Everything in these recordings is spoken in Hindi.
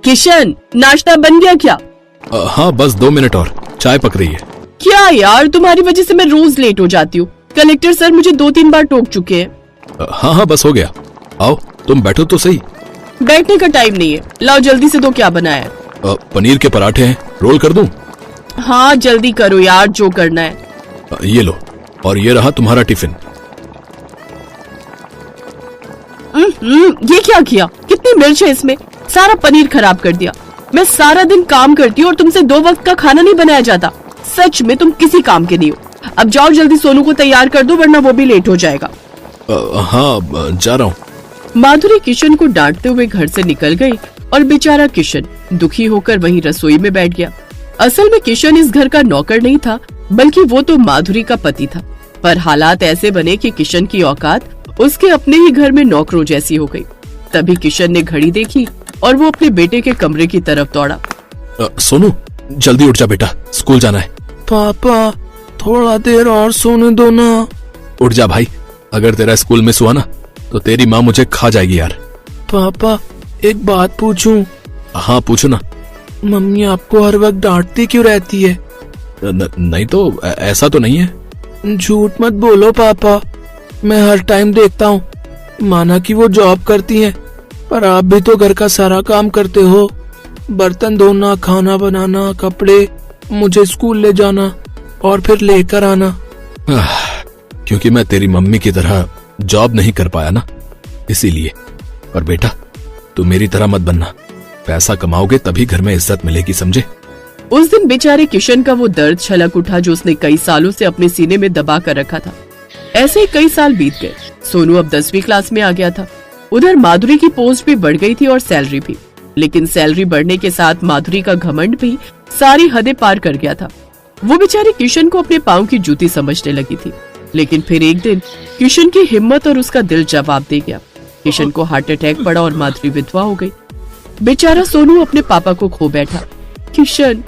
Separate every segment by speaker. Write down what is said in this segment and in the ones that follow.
Speaker 1: किशन, नाश्ता बन गया क्या?
Speaker 2: हाँ, बस 2 मिनट और, चाय पक रही है।
Speaker 1: क्या यार, तुम्हारी वजह से मैं रोज लेट हो जाती हूँ। कलेक्टर सर मुझे 2-3 बार टोक चुके हैं।
Speaker 2: हाँ, बस हो गया। आओ, तुम बैठो तो सही।
Speaker 1: बैठने का टाइम नहीं है, लाओ जल्दी से दो, क्या बनाया है?
Speaker 2: पनीर के पराठे हैं, रोल कर दूं?
Speaker 1: हाँ जल्दी करो यार, जो करना है।
Speaker 2: ये लो, और ये रहा तुम्हारा टिफिन।
Speaker 1: ये क्या किया? कितनी मिर्च है इसमें, सारा पनीर खराब कर दिया। मैं सारा दिन काम करती हूँ और तुमसे 2 वक्त का खाना नहीं बनाया जाता। सच में तुम किसी काम के नहीं हो। अब जाओ जल्दी सोनू को तैयार कर दो, वरना वो भी लेट हो जाएगा।
Speaker 2: हाँ, जा रहा हूँ।
Speaker 1: माधुरी किशन को डांटते हुए घर से निकल गई और बेचारा किशन दुखी होकर वहीं रसोई में बैठ गया। असल में किशन इस घर का नौकर नहीं था, बल्कि वो तो माधुरी का पति था। पर हालात ऐसे बने कि किशन की औकात उसके अपने ही घर में नौकरों जैसी हो गई। तभी किशन ने घड़ी देखी और वो अपने बेटे के कमरे की तरफ दौड़ा।
Speaker 2: सोनू, जल्दी उठ जा बेटा, स्कूल जाना है।
Speaker 3: पापा, थोड़ा देर और सोने दो ना।
Speaker 2: उठ जा भाई, अगर तेरा स्कूल मिस हुआ ना तो तेरी माँ मुझे खा जाएगी यार।
Speaker 3: पापा, एक बात पूछूं?
Speaker 2: हाँ, पूछो ना।
Speaker 3: मम्मी आपको हर वक्त डांटती क्यों रहती है?
Speaker 2: नहीं तो, ऐसा तो नहीं है।
Speaker 3: झूठ मत बोलो पापा, मैं हर टाइम देखता हूँ। माना कि वो जॉब करती हैं, पर आप भी तो घर का सारा काम करते हो। बर्तन धोना, खाना बनाना, कपड़े, मुझे स्कूल ले जाना और फिर लेकर आना।
Speaker 2: क्योंकि मैं तेरी मम्मी की तरह जॉब नहीं कर पाया ना, इसीलिए। और बेटा, तू मेरी तरह मत बनना। पैसा कमाओगे तभी घर में इज्जत मिलेगी, समझे?
Speaker 1: उस दिन बेचारे किशन का वो दर्द छलक उठा जो उसने कई सालों से अपने सीने में दबा कर रखा था। ऐसे ही कई साल बीत गए। सोनू अब 10वीं क्लास में आ गया था। उधर माधुरी की पोस्ट भी बढ़ गई थी और सैलरी भी। लेकिन सैलरी बढ़ने के साथ माधुरी का घमंड भी सारी हदें पार कर गया था। वो बेचारी किशन को अपने पांव की जूती समझने लगी थी। लेकिन फिर एक दिन किशन की हिम्मत और उसका दिल जवाब दे गया। किशन को हार्ट अटैक पड़ा और माधुरी विधवा हो गई। बेचारा सोनू अपने पापा को खो बैठा। किशन,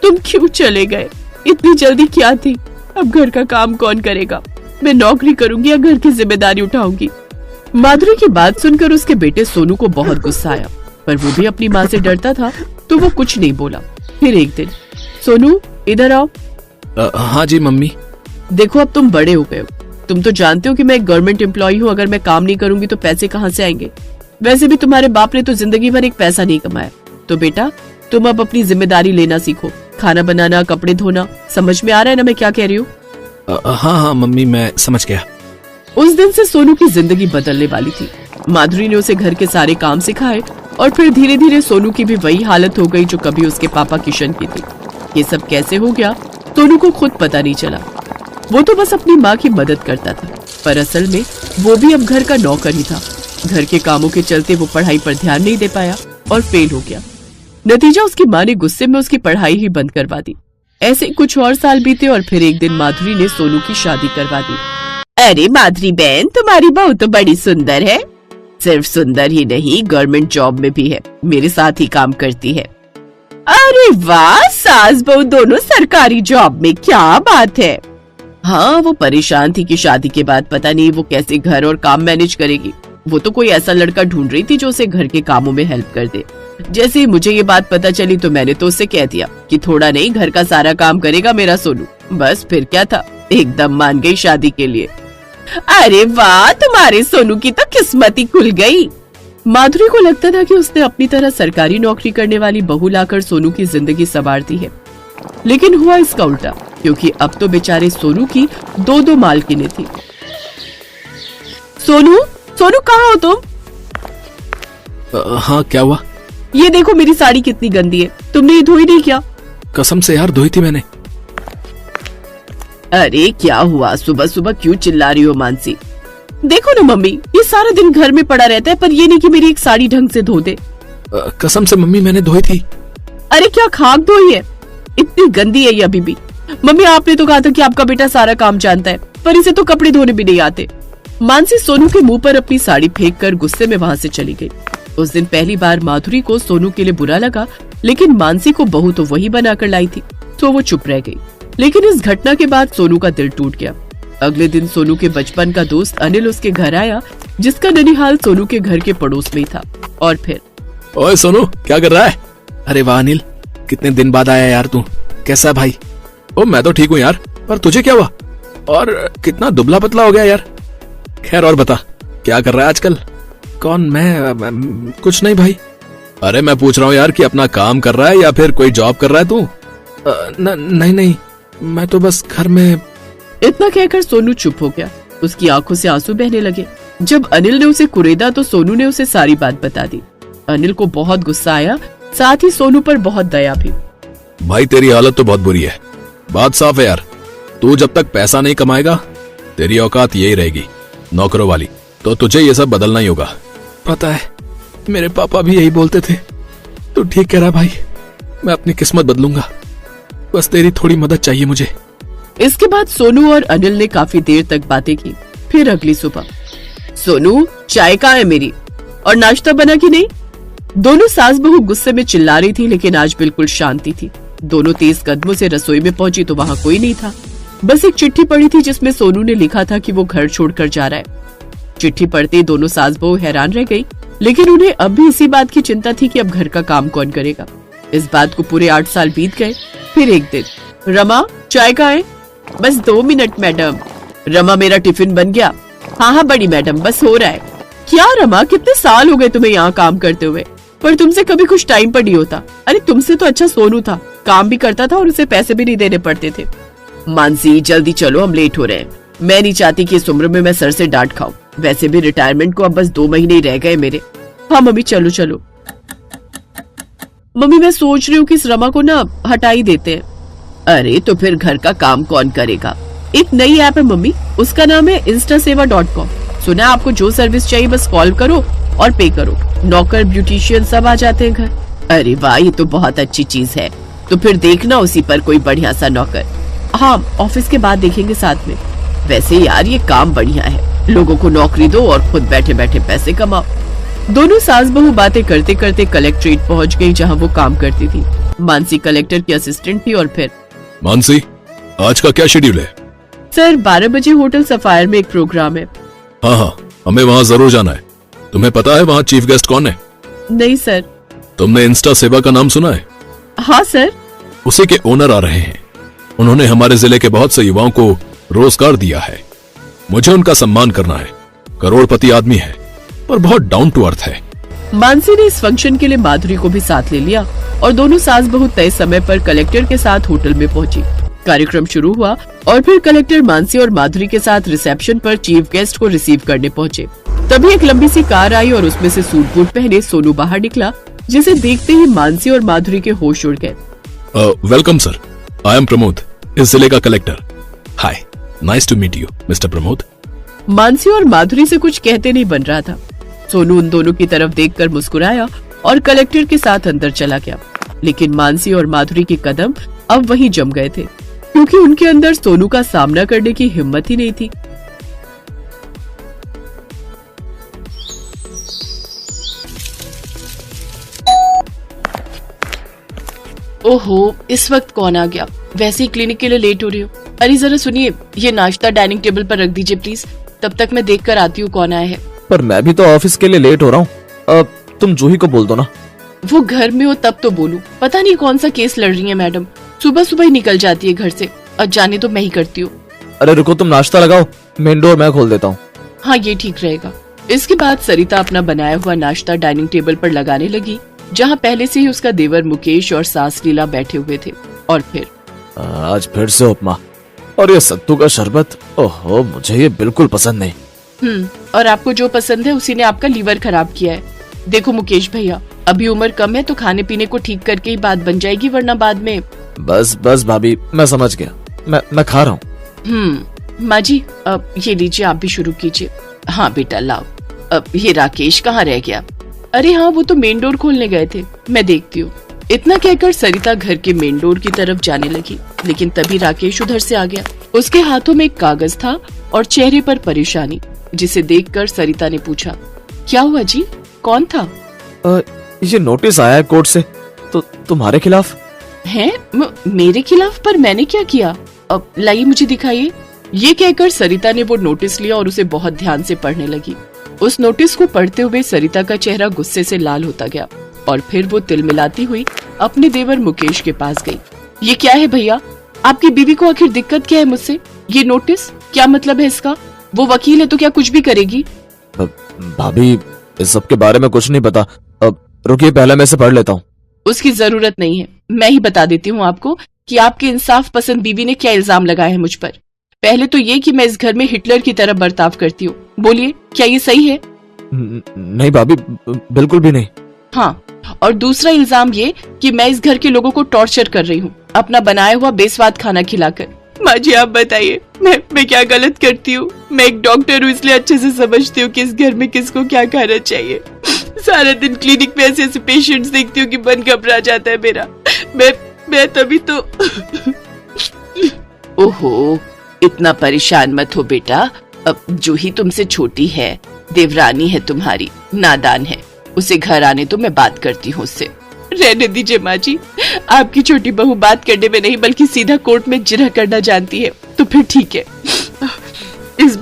Speaker 1: तुम क्यों चले गए? इतनी जल्दी क्या थी? अब घर का काम कौन करेगा? मैं नौकरी करूंगी या घर की जिम्मेदारी उठाऊंगी? माधुरी की बात सुनकर उसके बेटे सोनू को बहुत गुस्सा आया, पर वो भी अपनी माँ से डरता था तो वो कुछ नहीं बोला। फिर एक दिन, सोनू इधर आओ।
Speaker 2: हाँ जी मम्मी।
Speaker 1: देखो, अब तुम बड़े हो गए हो। तुम तो जानते हो कि मैं एक गवर्नमेंट एम्प्लॉय हूँ। अगर मैं काम नहीं करूंगी तो पैसे कहाँ से आएंगे? वैसे भी तुम्हारे बाप ने तो जिंदगी भर एक पैसा नहीं कमाया। तो बेटा, तुम अब अपनी जिम्मेदारी लेना सीखो। खाना बनाना, कपड़े धोना। समझ में आ रहा है ना मैं क्या कह रही हूँ?
Speaker 2: हाँ मम्मी, मैं समझ गया।
Speaker 1: उस दिन से सोनू की जिंदगी बदलने वाली थी। माधुरी ने उसे घर के सारे काम सिखाए और फिर धीरे धीरे सोनू की भी वही हालत हो गई जो कभी उसके पापा किशन की थी। ये सब कैसे हो गया, सोनू को खुद पता नहीं चला। वो तो बस अपनी माँ की मदद करता था, पर असल में वो भी अब घर का नौकर ही था। घर के कामों के चलते वो पढ़ाई पर ध्यान नहीं दे पाया और फेल हो गया। नतीजा, उसकी माँ ने गुस्से में उसकी पढ़ाई ही बंद करवा दी। ऐसे कुछ और साल बीते और फिर एक दिन माधुरी ने सोनू की शादी करवा दी। अरे माधुरी बहन, तुम्हारी बहू तो बड़ी सुंदर है। सिर्फ सुंदर ही नहीं, गवर्नमेंट जॉब में भी है, मेरे साथ ही काम करती है। अरे वाह, सास बहू दोनों सरकारी जॉब में, क्या बात है। हाँ, वो परेशान थी कि शादी के बाद पता नहीं वो कैसे घर और काम मैनेज करेगी। वो तो कोई ऐसा लड़का ढूंढ रही थी जो उसे घर के कामों में हेल्प कर दे। जैसे ही मुझे ये बात पता चली तो मैंने तो उससे कह दिया कि थोड़ा नहीं, घर का सारा काम करेगा मेरा सोनू। बस फिर क्या था, एकदम मान गई शादी के लिए। अरे वाह, तुम्हारे सोनू की तो किस्मत ही खुल गई। माधुरी को लगता था कि उसने अपनी तरह सरकारी नौकरी करने वाली बहू लाकर सोनू की जिंदगी संवार दी है। लेकिन हुआ इसका उल्टा, क्योंकि अब तो बेचारे सोनू की 2-2 मालकिनें थी। सोनू, सोनू कहाँ हो तुम?
Speaker 2: हाँ, क्या हुआ?
Speaker 1: ये देखो मेरी साड़ी कितनी गंदी है, तुमने ये धोई नहीं क्या?
Speaker 2: कसम से यार, धोई थी मैंने।
Speaker 1: अरे क्या हुआ, सुबह सुबह क्यों चिल्ला रही हो मानसी? देखो ना मम्मी, ये सारा दिन घर में पड़ा रहता है, पर ये नहीं कि मेरी एक साड़ी ढंग से धो दे।
Speaker 2: कसम से मम्मी, मैंने धोई थी।
Speaker 1: अरे क्या खाक धोई है? इतनी गंदी है ये अभी भी। मम्मी, आपने तो कहा था कि आपका बेटा सारा काम जानता है, पर इसे तो कपड़े धोने भी नहीं आते। मानसी सोनू के मुंह पर अपनी साड़ी फेंककर गुस्से में वहाँ से चली गई। उस दिन पहली बार माधुरी को सोनू के लिए बुरा लगा, लेकिन मानसी को बहू तो वही बनाकर लाई थी, तो वो चुप रह गई। लेकिन इस घटना के बाद सोनू का दिल टूट गया। अगले दिन सोनू के बचपन का दोस्त अनिल उसके घर आया, जिसका ननिहाल सोनू के घर के पड़ोस में ही था। और फिर
Speaker 2: ओए सोनू, क्या कर रहा है? अरे वाह अनिल, कितने दिन बाद आया यार तू। कैसा भाई? ओ मैं तो ठीक हूँ यार, पर तुझे क्या हुआ? और कितना दुबला पतला हो गया यार। खैर और बता, क्या कर रहा है आजकल?
Speaker 3: कौन? मैं कुछ नहीं भाई।
Speaker 2: अरे मैं पूछ रहा हूँ यार कि अपना काम कर रहा है या फिर कोई जॉब कर रहा है तू?
Speaker 3: नहीं, मैं तो बस घर में।
Speaker 1: इतना कहकर सोनू चुप हो गया। उसकी आंखों से आंसू बहने लगे। जब अनिल ने उसे कुरेदा तो सोनू ने उसे सारी बात बता दी। अनिल को बहुत गुस्सा आया, साथ ही सोनू पर बहुत दया भी।
Speaker 2: भाई तेरी हालत तो बहुत बुरी है। बात साफ है यार, तू जब तक पैसा नहीं कमाएगा तेरी औकात यही रहेगी, नौकरों वाली। तो तुझे ये सब बदलना ही होगा।
Speaker 3: पता है, मेरे पापा भी यही बोलते थे। तू ठीक कह रहा भाई, मैं अपनी किस्मत बदलूंगा। बस तेरी थोड़ी मदद चाहिए मुझे।
Speaker 1: इसके बाद सोनू और अनिल ने काफी देर तक बातें की। फिर अगली सुबह, सोनू चाय कहाँ है मेरी, और नाश्ता बना कि नहीं? दोनों सास बहू गुस्से में चिल्ला रही थी, लेकिन आज बिल्कुल शांति थी। दोनों तेज कदमों से रसोई में पहुंची तो वहाँ कोई नहीं था। बस एक चिट्ठी पड़ी थी जिसमें सोनू ने लिखा था कि वो घर छोड़कर जा रहा है। चिट्ठी पढ़ते दोनों सास बहू हैरान रह गई, लेकिन उन्हें अब भी इसी बात की चिंता थी कि अब घर का काम कौन करेगा। इस बात को पूरे 8 साल बीत गए। फिर एक दिन, रमा चाय कहाँ है? बस 2 मिनट मैडम। रमा मेरा टिफिन बन गया? हाँ बड़ी मैडम, बस हो रहा है। क्या रमा, कितने साल हो गए तुम्हें यहाँ काम करते हुए, पर तुमसे कभी कुछ टाइम पर नहीं होता। अरे तुमसे तो अच्छा सोनू था, काम भी करता था और उसे पैसे भी नहीं देने पड़ते थे। मानसी जल्दी चलो, हम लेट हो रहे हैं। मैं नहीं चाहती कि इस उम्र में मैं सर से डांट खाऊं। वैसे भी रिटायरमेंट को अब बस 2 महीने ही रह गए मेरे। हाँ मम्मी चलो। मम्मी मैं सोच रही हूँ कि इस रमा को ना हटा ही देते हैं। अरे तो फिर घर का काम कौन करेगा? एक नई ऐप है मम्मी, उसका नाम है instaseva.com। सुना आपको जो सर्विस चाहिए बस कॉल करो और पे करो। नौकर ब्यूटिशियन सब आ जाते हैं घर। अरे वाह, ये तो बहुत अच्छी चीज है। तो फिर देखना उसी पर कोई बढ़िया सा नौकर। हाँ ऑफिस के बाद देखेंगे साथ में। वैसे यार ये काम बढ़िया है, लोगों को नौकरी दो और खुद बैठे बैठे पैसे कमाओ। दोनों सास बहू बातें करते करते कलेक्ट्रेट पहुंच गई, जहां वो काम करती थी। मानसी कलेक्टर की असिस्टेंट थी। और फिर
Speaker 2: मानसी, आज का क्या शेड्यूल है?
Speaker 1: सर 12 बजे होटल सफायर में एक प्रोग्राम है।
Speaker 2: हाँ, हमें वहाँ जरूर जाना है। तुम्हें पता है वहाँ चीफ गेस्ट कौन है?
Speaker 1: नहीं सर।
Speaker 2: तुमने इंस्टा सेवा का नाम सुना है?
Speaker 1: हाँ सर।
Speaker 2: उसी के ओनर आ रहे हैं। उन्होंने हमारे जिले के बहुत से युवाओं को रोजगार दिया है। मुझे उनका सम्मान करना है। करोड़पति आदमी है पर बहुत डाउन टू अर्थ है।
Speaker 1: मानसी ने इस फंक्शन के लिए माधुरी को भी साथ ले लिया और दोनों सास बहू तय समय पर कलेक्टर के साथ होटल में पहुंची। कार्यक्रम शुरू हुआ और फिर कलेक्टर मानसी और माधुरी के साथ रिसेप्शन पर चीफ गेस्ट को रिसीव करने पहुंचे। तभी एक लंबी सी कार आई और उसमें से सूट बूट पहने सोनू बाहर निकला, जिसे देखते ही मानसी और माधुरी के होश उड़ गए।
Speaker 2: Welcome sir, I am Pramod, इस जिले का collector. Hi, nice to meet you mister Pramod.
Speaker 1: Mansi और माधुरी से कुछ कहते नहीं बन रहा था। सोनू उन दोनों की तरफ देखकर मुस्कुराया और कलेक्टर के साथ अंदर चला गया। लेकिन मानसी और माधुरी के कदम अब वहीं जम गए थे, क्योंकि उनके अंदर सोनू का सामना करने की हिम्मत ही नहीं थी। ओहो, इस वक्त कौन आ गया? वैसे ही क्लिनिक के लिए लेट हो रही हूँ। अरे जरा सुनिए, ये नाश्ता डाइनिंग टेबल पर रख दीजिए प्लीज, तब तक मैं देख कर आती हूँ कौन आया है।
Speaker 4: पर मैं भी तो ऑफिस के लिए लेट हो रहा हूँ। तुम जूही को बोल दो ना।
Speaker 1: वो घर में हो तब तो बोलूं। पता नहीं कौन सा केस लड़ रही है मैडम, सुबह सुबह ही निकल जाती है घर से। और जाने तो मैं ही करती हूँ।
Speaker 4: अरे रुको, तुम नाश्ता लगाओ, मेन डोर मैं खोल देता हूँ।
Speaker 1: हाँ ये ठीक रहेगा। इसके बाद सरिता अपना बनाया हुआ नाश्ता डाइनिंग टेबल पर लगाने लगी, जहाँ पहले से ही उसका देवर मुकेश और सास लीला बैठे हुए थे। और फिर
Speaker 4: आज फिर से उपमा और ये सत्तू का शरबत। ओहो, मुझे ये बिल्कुल पसंद नहीं।
Speaker 1: और आपको जो पसंद है उसी ने आपका लीवर खराब किया है। देखो मुकेश भैया, अभी उम्र कम है तो खाने पीने को ठीक करके ही बात बन जाएगी, वरना बाद में।
Speaker 4: बस बस भाभी, मैं समझ गया, मैं खा रहा
Speaker 1: हूँ। माँ जी, अब ये लीजिए, आप भी शुरू कीजिए। हाँ बेटा लाओ। अब ये राकेश कहाँ रह गया? अरे हाँ, वो तो मेन डोर खोलने गए थे, मैं देखती हूँ। इतना कहकर सरिता घर के मेन डोर की तरफ जाने लगी, लेकिन तभी राकेश उधर से आ गया। उसके हाथों में एक कागज था और चेहरे पर परेशानी, जिसे देखकर सरिता ने पूछा, क्या हुआ जी, कौन था?
Speaker 4: ये नोटिस आया है कोर्ट से, तो तुम्हारे खिलाफ
Speaker 1: है। मेरे खिलाफ? पर मैंने क्या किया? अब लाइए मुझे दिखाइए। ये कहकर सरिता ने वो नोटिस लिया और उसे बहुत ध्यान से पढ़ने लगी। उस नोटिस को पढ़ते हुए सरिता का चेहरा गुस्से से लाल होता गया। और फिर वो तिलमिलाती हुई अपने देवर मुकेश के पास गई। ये क्या है भैया, आपकी बीवी को आखिर दिक्कत क्या है मुझसे? ये नोटिस क्या मतलब है इसका? वो वकील है तो क्या कुछ भी करेगी?
Speaker 4: भाभी इस सब के बारे में कुछ नहीं पता। अब रुकिए, पहले मैं इसे पढ़ लेता हूँ।
Speaker 1: उसकी जरूरत नहीं है, मैं ही बता देती हूँ आपको कि आपकी इंसाफ पसंद बीवी ने क्या इल्जाम लगाया है मुझ पर। पहले तो ये कि मैं इस घर में हिटलर की तरह बर्ताव करती हूँ। बोलिए, क्या ये सही है?
Speaker 4: नहीं भाभी, बिल्कुल भी नहीं।
Speaker 1: हाँ, और दूसरा इल्जाम ये कि मैं इस घर के लोगों को टॉर्चर कर रही हूँ अपना बनाया हुआ बेस्वाद खाना खिलाकर। माँ जी आप बताइए, मैं क्या गलत करती हूँ? मैं एक डॉक्टर हूँ, इसलिए अच्छे से समझती हूँ कि इस घर में किसको क्या खाना चाहिए। सारा दिन क्लिनिक में ऐसे ऐसे पेशेंट्स देखती हूँ कि मन घबरा जाता है मेरा। मैं तभी तो ओहो, इतना परेशान मत हो बेटा। अब जूही तुमसे छोटी है, देवरानी है तुम्हारी, नादान है। उसे घर आने तो मैं बात करती हूँ उससे। रहने दीजिए माँ जी, आपकी छोटी बहू बात करने में नहीं बल्कि सीधा कोर्ट में जिरह करना जानती है, तो फिर ठीक है। इस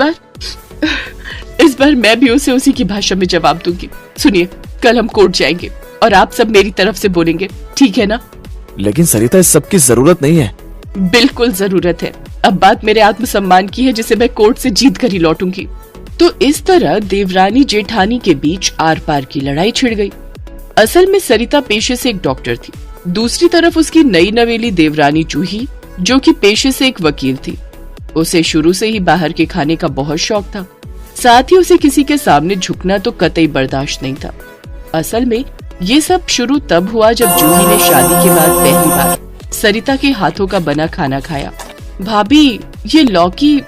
Speaker 1: बार मैं भी उसे उसी की भाषा में जवाब दूंगी। सुनिए, कल हम कोर्ट जाएंगे और आप सब मेरी तरफ से बोलेंगे, ठीक है ना?
Speaker 4: लेकिन सरिता, इस सब की जरूरत नहीं है।
Speaker 1: बिल्कुल जरूरत है। अब बात मेरे आत्मसम्मान की है, जिसे मैं कोर्ट से जीत कर ही लौटूंगी। तो इस तरह देवरानी जेठानी के बीच आर पार की लड़ाई छिड़ गई। असल में सरिता पेशे से एक डॉक्टर थी, दूसरी तरफ उसकी नई नवेली देवरानी जूही जो कि पेशे से एक वकील थी। उसे शुरू से ही बाहर के खाने का बहुत शौक था, साथ ही उसे किसी के सामने झुकना तो कतई बर्दाश्त नहीं था। असल में ये सब शुरू तब हुआ जब जूही ने शादी के बाद पहली बार सरिता के हाथों का बना खाना खाया। भाभी, ये लौकी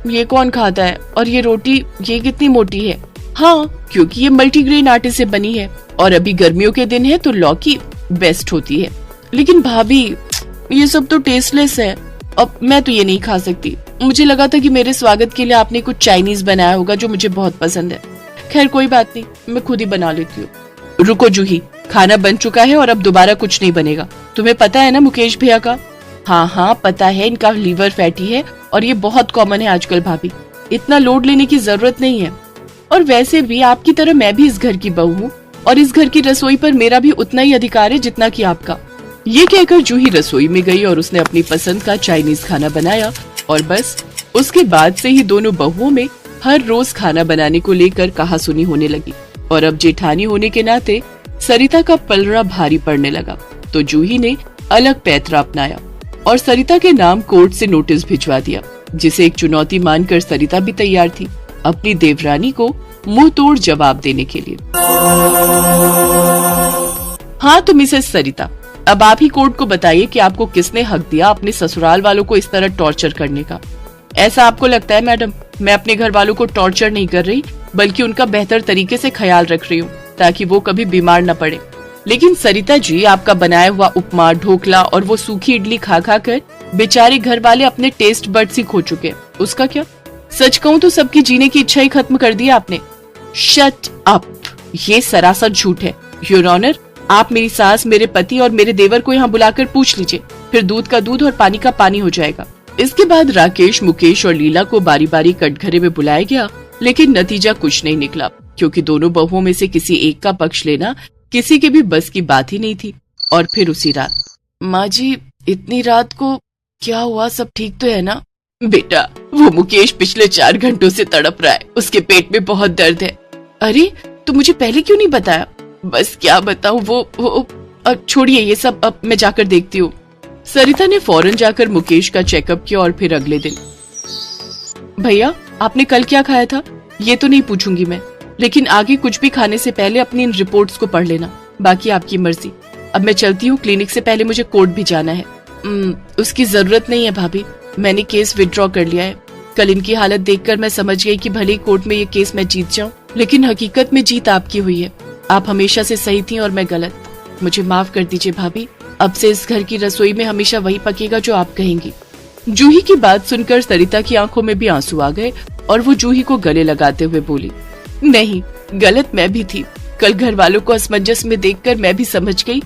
Speaker 1: ये कौन खाता है? और ये रोटी ये कितनी मोटी है? हाँ, क्योंकि ये मल्टीग्रेन आटे से बनी है और अभी गर्मियों के दिन है तो लौकी बेस्ट होती है। लेकिन भाभी, ये सब तो टेस्टलेस है। अब मैं तो ये नहीं खा सकती। मुझे लगा था कि मेरे स्वागत के लिए आपने कुछ चाइनीज बनाया होगा जो मुझे बहुत पसंद है। खैर कोई बात नहीं, मैं खुद ही बना लेती हूँ। रुको जूही, खाना बन चुका है और अब दोबारा कुछ नहीं बनेगा। तुम्हें पता है ना मुकेश भैया का? हाँ पता है, इनका लीवर फैटी है और ये बहुत कॉमन है आजकल। भाभी, इतना लोड लेने की जरूरत नहीं है। और वैसे भी आपकी तरह मैं भी इस घर की बहू हूँ और इस घर की रसोई पर मेरा भी उतना ही अधिकार है जितना कि आपका। ये कहकर जूही रसोई में गई और उसने अपनी पसंद का चाइनीज खाना बनाया और बस उसके बाद से ही दोनों बहुओं में हर रोज खाना बनाने को लेकर कहासुनी होने लगी। और अब जेठानी होने के नाते सरिता का पलड़ा भारी पड़ने लगा, तो जूही ने अलग पैतरा अपनाया और सरिता के नाम कोर्ट से नोटिस भिजवा दिया, जिसे एक चुनौती मानकर सरिता भी तैयार थी अपनी देवरानी को मुंह तोड़ जवाब देने के लिए। हाँ तो मिसेस सरिता, अब आप ही कोर्ट को बताइए कि आपको किसने हक दिया अपने ससुराल वालों को इस तरह टॉर्चर करने का? ऐसा आपको लगता है मैडम, मैं अपने घर वालों को टॉर्चर नहीं कर रही बल्कि उनका बेहतर तरीके से ख्याल रख रही हूँ ताकि वो कभी बीमार न पड़े। लेकिन सरिता जी, आपका बनाया हुआ उपमा, ढोकला और वो सूखी इडली खा खा कर बेचारे घर वाले अपने टेस्ट बड्स ही खो चुके। उसका क्या? सच कहूँ तो सबकी जीने की इच्छा ही खत्म कर दी आपने। शट अप, ये सरासर झूठ है। योर ऑनर, आप मेरी सास, मेरे पति और मेरे देवर को यहाँ बुलाकर पूछ लीजिए, फिर दूध का दूध और पानी का पानी हो जाएगा। इसके बाद राकेश, मुकेश और लीला को बारी बारी कटघरे में बुलाया गया, लेकिन नतीजा कुछ नहीं निकला, क्योंकि दोनों बहुओं में से किसी एक का पक्ष लेना किसी के भी बस की बात ही नहीं थी। और फिर उसी रात, माँ जी इतनी रात को क्या हुआ? सब ठीक तो है ना? बेटा, वो मुकेश पिछले 4 घंटों से तड़प रहा है, उसके पेट में बहुत दर्द है। अरे तो मुझे पहले क्यों नहीं बताया? बस क्या बताऊं, वो छोड़िए ये सब, अब मैं जाकर देखती हूँ। सरिता ने फौरन जाकर मुकेश का चेकअप किया और फिर अगले दिन, भैया आपने कल क्या खाया था? ये तो नहीं पूछूंगी मैं, लेकिन आगे कुछ भी खाने से पहले अपनी इन रिपोर्ट्स को पढ़ लेना, बाकी आपकी मर्जी। अब मैं चलती हूँ, क्लिनिक से पहले मुझे कोर्ट भी जाना है। उसकी जरूरत नहीं है भाभी, मैंने केस विड्रॉ कर लिया है। कल इनकी हालत देखकर मैं समझ गई कि भले ही कोर्ट में ये केस मैं जीत जाऊं, लेकिन हकीकत में जीत आपकी हुई है। आप हमेशा से सही थी और मैं गलत। मुझे माफ कर दीजिए भाभी, अब से इस घर की रसोई में हमेशा वही पकेगा जो आप कहेंगी। जूही की बात सुनकर सरिता की आंखों में भी आंसू आ गए और वो जूही को गले लगाते हुए बोली, नहीं, गलत मैं भी थी। कल घर वालों को असमंजस में देखकर मैं भी समझ गई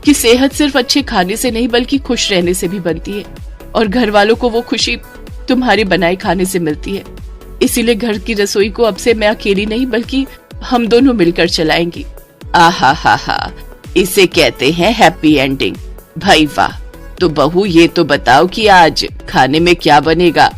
Speaker 1: कि सेहत सिर्फ अच्छे खाने से नहीं बल्कि खुश रहने से भी बनती है, और घर वालों को वो खुशी तुम्हारे बनाए खाने से मिलती है। इसीलिए घर की रसोई को अब से मैं अकेली नहीं बल्कि हम दोनों मिलकर चलाएंगी। आहा हा हा, इसे कहते हैं हैप्पी एंडिंग। भाई वाह। तो बहू ये तो बताओ कि आज खाने में क्या बनेगा?